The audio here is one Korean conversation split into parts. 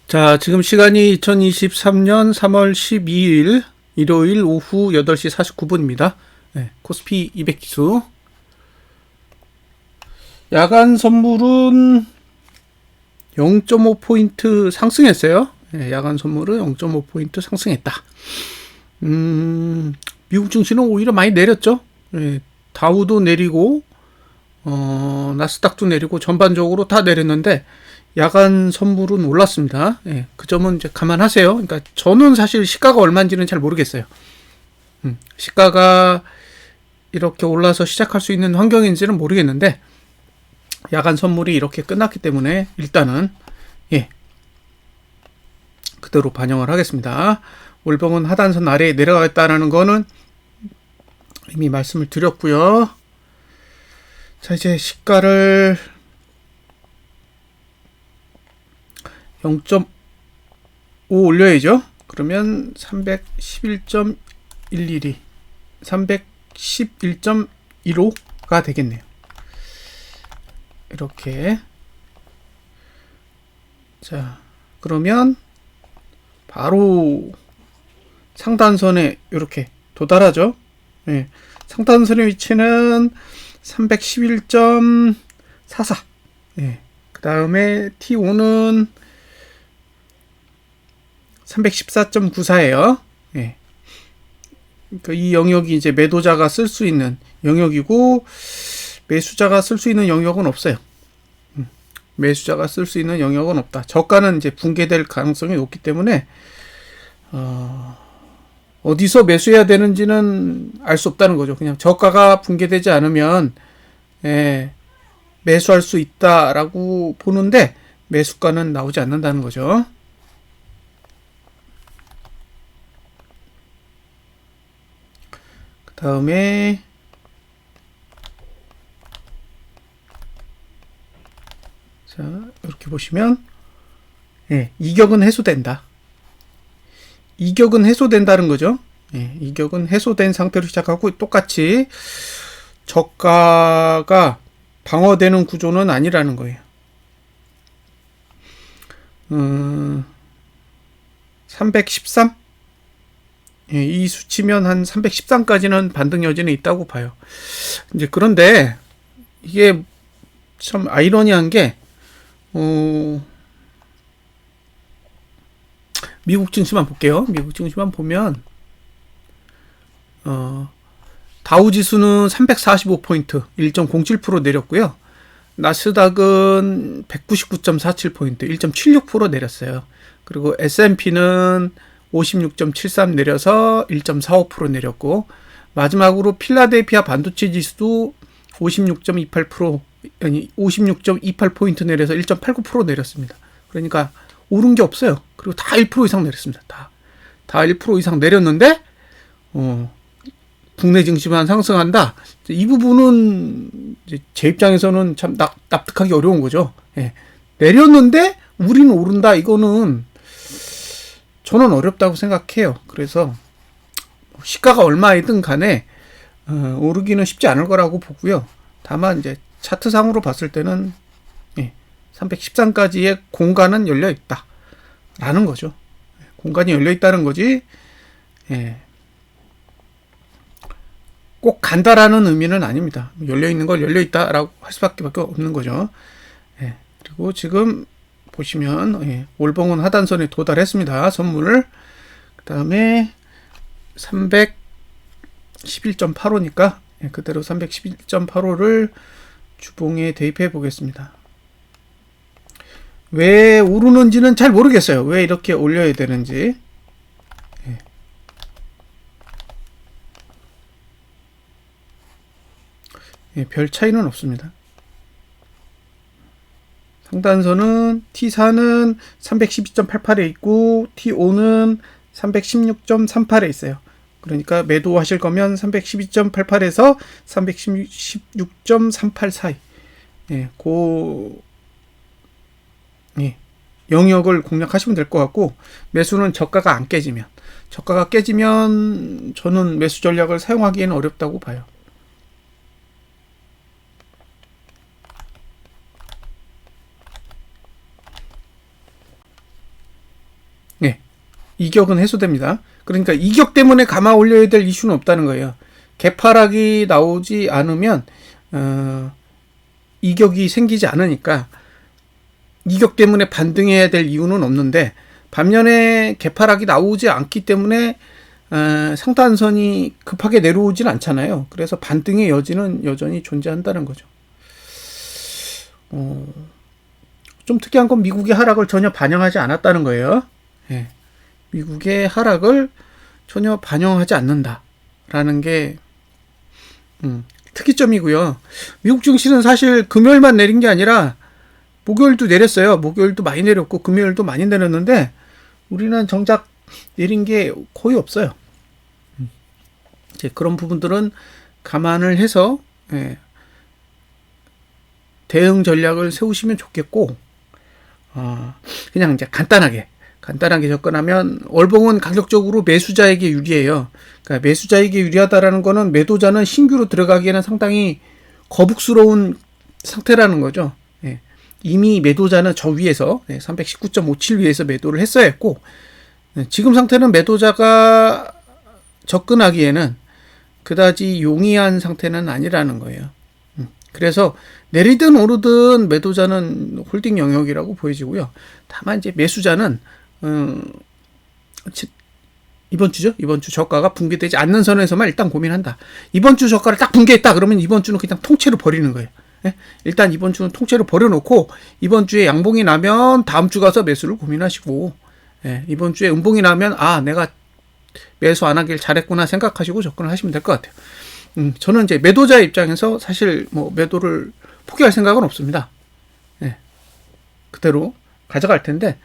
자, 지금 시간이 2023년 3월 12일 일요일 오후 8시 49분입니다. 네, 코스피 200지수. 야간 선물은 0.5포인트 상승했어요. 네, 야간 선물은 0.5포인트 상승했다. 미국 증시는 오히려 많이 내렸죠. 네, 다우도 내리고, 나스닥도 내리고 전반적으로 다 내렸는데, 야간 선물은 올랐습니다. 예, 그 점은 이제 감안하세요. 그러니까 저는 사실 시가가 얼마인지는 잘 모르겠어요. 시가가 이렇게 올라서 시작할 수 있는 환경인지는 모르겠는데 야간 선물이 이렇게 끝났기 때문에 일단은 예, 그대로 반영을 하겠습니다. 월봉은 하단선 아래에 내려가겠다라는 거는 이미 말씀을 드렸고요. 자, 이제 시가를 0.5 올려야죠. 그러면 311.112, 311.15가 되겠네요. 이렇게. 자, 그러면 바로 상단선에 이렇게 도달하죠. 네, 상단선의 위치는 311.44. 네, 그 다음에 T5는 314.94예요. 예. 그러니까 이 영역이 이제 매도자가 쓸 수 있는 영역이고 매수자가 쓸 수 있는 영역은 없어요. 매수자가 쓸 수 있는 영역은 없다. 저가는 이제 붕괴될 가능성이 높기 때문에 어디서 매수해야 되는지는 알 수 없다는 거죠. 그냥 저가가 붕괴되지 않으면 예, 매수할 수 있다라고 보는데 매수가는 나오지 않는다는 거죠. 다음에 자, 이렇게 보시면 예, 이격은 해소된다. 이격은 해소된다는 거죠. 예, 이격은 해소된 상태로 시작하고 똑같이 저가가 방어되는 구조는 아니라는 거예요. 313? 예, 이 수치면 한 313까지는 반등 여지는 있다고 봐요. 이제 그런데 이게 참 아이러니한 게 미국 증시만 볼게요. 미국 증시만 보면 다우 지수는 345포인트, 1.07% 내렸고요. 나스닥은 199.47포인트, 1.76% 내렸어요. 그리고 S&P는 56.73 내려서 1.45% 내렸고, 마지막으로 필라델피아 반도체 지수도 56.28% 아니 56.28포인트 내려서 1.89% 내렸습니다. 그러니까 오른 게 없어요. 그리고 다 1% 이상 내렸습니다. 다 1% 이상 내렸는데 국내 증시만 상승한다. 이 부분은 이제 제 입장에서는 참 납득하기 어려운 거죠. 예. 내렸는데 우리는 오른다. 이거는 저는 어렵다고 생각해요. 그래서 시가가 얼마이든 간에 오르기는 쉽지 않을 거라고 보고요. 다만 이제 차트상으로 봤을 때는 313까지의 공간은 열려 있다 라는 거죠. 공간이 열려 있다는 거지 꼭 간다라는 의미는 아닙니다. 열려 있는 걸 열려 있다라고 할 수밖에 없는 거죠. 그리고 지금 보시면 월봉은 하단선에 도달했습니다. 선물. 그 다음에 311.85니까 그대로 311.85를 주봉에 대입해 보겠습니다. 왜 오르는지는 잘 모르겠어요. 왜 이렇게 올려야 되는지. 별 차이는 없습니다. 상단선은 T4는 312.88에 있고 T5는 316.38에 있어요. 그러니까 매도하실 거면 312.88에서 316.38 사이 영역을 공략하시면 될 것 같고, 매수는 저가가 안 깨지면, 저가가 깨지면 저는 매수 전략을 사용하기에는 어렵다고 봐요. 이격은 해소됩니다. 그러니까 이격 때문에 감아 올려야 될 이슈는 없다는 거예요. 개파락이 나오지 않으면 이격이 생기지 않으니까 이격 때문에 반등해야 될 이유는 없는데, 반면에 개파락이 나오지 않기 때문에 상단선이 급하게 내려오진 않잖아요. 그래서 반등의 여지는 여전히 존재한다는 거죠. 좀 특이한 건 미국의 하락을 전혀 반영하지 않았다는 거예요. 예. 미국의 하락을 전혀 반영하지 않는다라는 게 특이점이고요. 미국 증시는 사실 금요일만 내린 게 아니라 목요일도 내렸어요. 목요일도 많이 내렸고 금요일도 많이 내렸는데 우리는 정작 내린 게 거의 없어요. 이제 그런 부분들은 감안을 해서 대응 전략을 세우시면 좋겠고, 그냥 이제 간단하게 접근하면 월봉은 가격적으로 매수자에게 유리해요. 그러니까 매수자에게 유리하다라는 거는 매도자는 신규로 들어가기에는 상당히 거북스러운 상태라는 거죠. 이미 매도자는 저 위에서 319.57 위에서 매도를 했어야 했고, 지금 상태는 매도자가 접근하기에는 그다지 용이한 상태는 아니라는 거예요. 그래서 내리든 오르든 매도자는 홀딩 영역이라고 보여지고요. 다만 이제 매수자는 이번 주죠. 이번 주 저가가 붕괴되지 않는 선에서만 일단 고민한다. 이번 주 저가를 딱 붕괴했다 그러면 이번 주는 그냥 통째로 버리는 거예요. 일단 이번 주는 통째로 버려놓고 이번 주에 양봉이 나면 다음 주 가서 매수를 고민하시고, 이번 주에 음봉이 나면 내가 매수 안 하길 잘했구나 생각하시고 접근을 하시면 될 것 같아요. 저는 이제 매도자 입장에서 사실 뭐 매도를 포기할 생각은 없습니다. 그대로 가져갈 텐데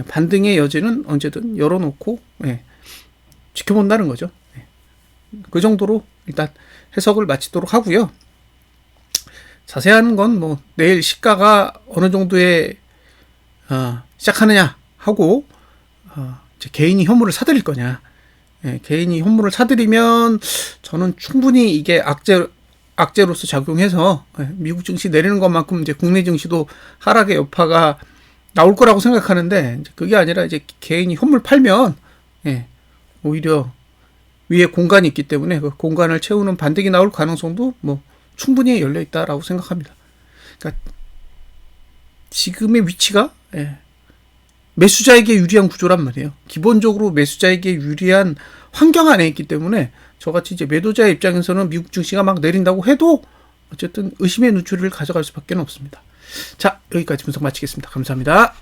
반등의 여지는 언제든 열어놓고 지켜본다는 거죠. 그 정도로 일단 해석을 마치도록 하고요. 자세한 건 뭐 내일 시가가 어느 정도에 시작하느냐 하고 이제 개인이 현물을 사들일 거냐. 개인이 현물을 사들이면 저는 충분히 이게 악재로서 작용해서 미국 증시 내리는 것만큼 이제 국내 증시도 하락의 여파가 나올 거라고 생각하는데, 그게 아니라 이제 개인이 현물 팔면 오히려 위에 공간이 있기 때문에 그 공간을 채우는 반등이 나올 가능성도 뭐 충분히 열려 있다라고 생각합니다. 그러니까 지금의 위치가 매수자에게 유리한 구조란 말이에요. 기본적으로 매수자에게 유리한 환경 안에 있기 때문에 저같이 이제 매도자의 입장에서는 미국 증시가 막 내린다고 해도 어쨌든 의심의 눈초리를 가져갈 수밖에 없습니다. 자, 여기까지 분석 마치겠습니다. 감사합니다.